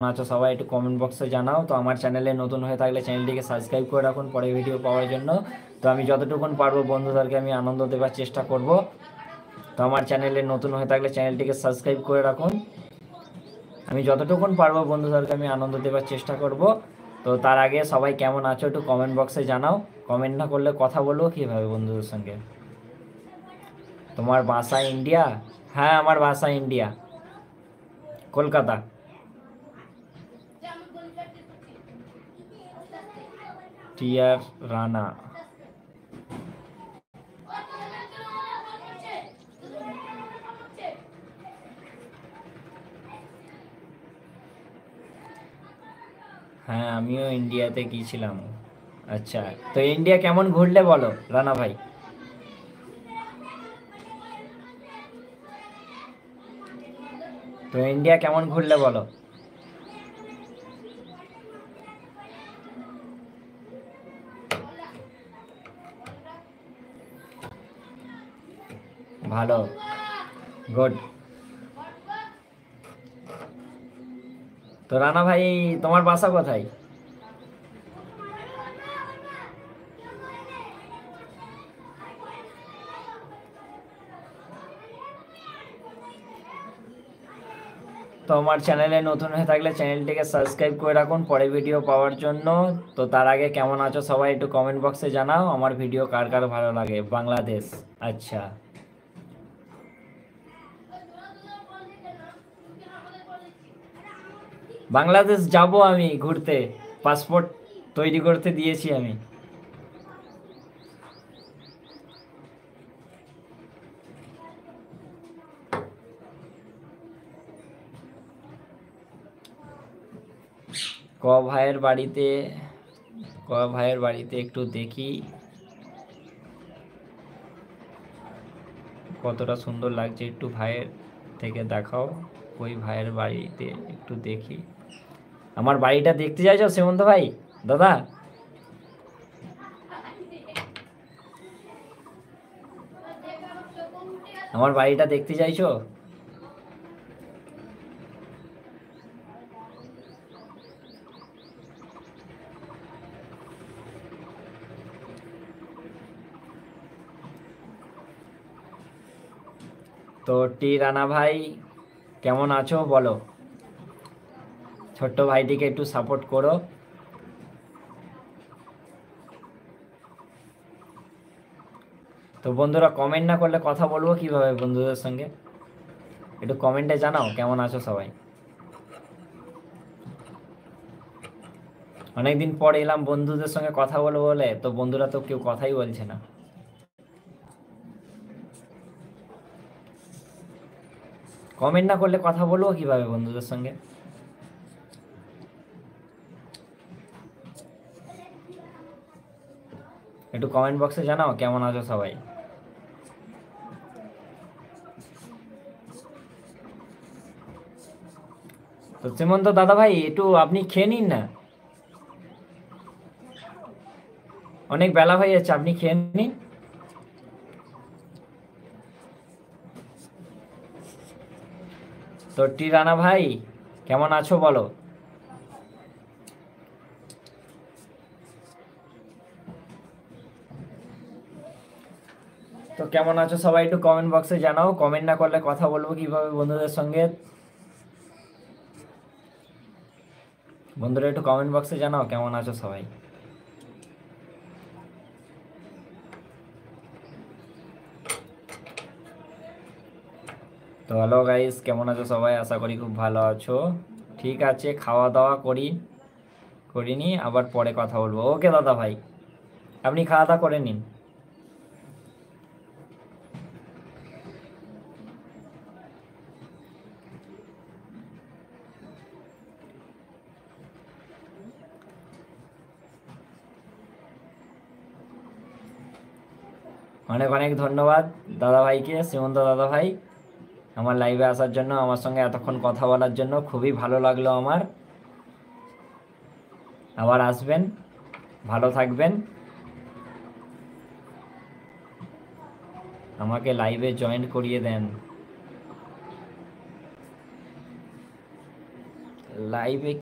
আছো সবাই একটু কমেন্ট বক্সে জানাও। তো আমার চ্যানেলে নতুন হয়ে থাকলে চ্যানেলটিকে সাবস্ক্রাইব করে রাখুন পরে ভিডিও পাওয়ার জন্য। তো আমি যতটুকুন পারবো বন্ধুদেরকে আমি আনন্দ দেওয়ার চেষ্টা করব। তো আমার চ্যানেলে নতুন হয়ে থাকলে চ্যানেলটিকে সাবস্ক্রাইব করে রাখুন। আমি যতটুকুন পারবো বন্ধুদেরকে আমি আনন্দ দেওয়ার চেষ্টা করব। তো তার আগে সবাই কেমন আছো একটু কমেন্ট বক্সে জানাও। কমেন্ট না করলে কথা বলবো কীভাবে বন্ধুদের সঙ্গে? তোমার বাসা ইন্ডিয়া? হ্যাঁ, আমার বাসা ইন্ডিয়া, কলকাতা। টিয়ার রানা। হ্যাঁ, আমিও ইন্ডিয়াতে গিয়েছিলাম। আচ্ছা, তো ইন্ডিয়া কেমন ঘুরলে বলো রানা ভাই? তো ইন্ডিয়া কেমন ঘুরলে বলো? ভালো, গুড। তো রানা ভাই, তোমার বাসা কোথায়? তো আমার চ্যানেলে নতুন হয়ে থাকলে চ্যানেলটিকে সাবস্ক্রাইব করে রাখুন পরে ভিডিও পাওয়ার জন্য। তো তার আগে কেমন আছো সবাই একটু কমেন্ট বক্সে জানাও। আমার ভিডিও কার কার ভালো লাগে? বাংলাদেশ। আচ্ছা, বাংলাদেশ যাব আমি ঘুরতে। পাসপোর্ট তৈরি করতে দিয়েছি আমি। ক ভাইয়ের বাড়িতে, ক ভাইয়ের বাড়িতে একটু দেখি কতটা সুন্দর লাগছে, একটু ভাইয়ের থেকে দেখাও। ওই ভাইয়ের বাড়িতে একটু দেখি। আমার বাড়িটা দেখতে চাইছো শ্রীমন্ত ভাই? দাদা, আমার বাড়িটা দেখতে চাইছো? তো টি রানা ভাই কেমন আছো বলো? ছোট্ট ভাইটিকে একটু সাপোর্ট করো। তো বন্ধুরা কমেন্ট না করলে কথা বলবো কিভাবে বন্ধুদের সঙ্গে? একটু কমেন্টে জানাও কেমন আছো সবাই। অনেকদিন পর এলাম বন্ধুদের সঙ্গে কথা বলবো বলে, তো বন্ধুরা তো কেউ কথাই বলছে না। কমেন্ট না করলে কথা বলবো কিভাবে বন্ধুদের সঙ্গে? একটু কমেন্ট বক্সে জানাও কেমন আছো সবাই। তো শ্রীমন্ত দাদা ভাই একটু আপনি খেয়ে নিন না, অনেক বেলা হয়ে যাচ্ছে, আপনি খেয়ে নিন। তো টি রানা ভাই কেমন আছো বলো? তো কেমন আছো সবাই একটু কমেন্ট বক্সে জানাও। কমেন্ট না করলে কথা বলবো কিভাবে বন্ধুদের সঙ্গে? বন্ধুরা একটু কমেন্ট বক্সে জানাও কেমন আছো সবাই। তো হ্যালো গাইস, কেমন আছো সবাই? আশা করি খুব ভালো আছো। ঠিক আছে, খাওয়া দাওয়া করিনি, আবার পরে কথা বলবো। ওকে দাদা ভাই, আপনি খাওয়া দাওয়া করে নিন। অনেক অনেক ধন্যবাদ দাদা ভাইকে, শ্রীমন্ত দাদা ভাই, আমার লাইভে আসার জন্য, আমার সঙ্গে এতক্ষণ কথা বলার জন্য। খুবই ভালো লাগলো আমার। আবার আসবেন, ভালো থাকবেন। আমাকে লাইভে জয়েন করিয়ে দেন। লাইভে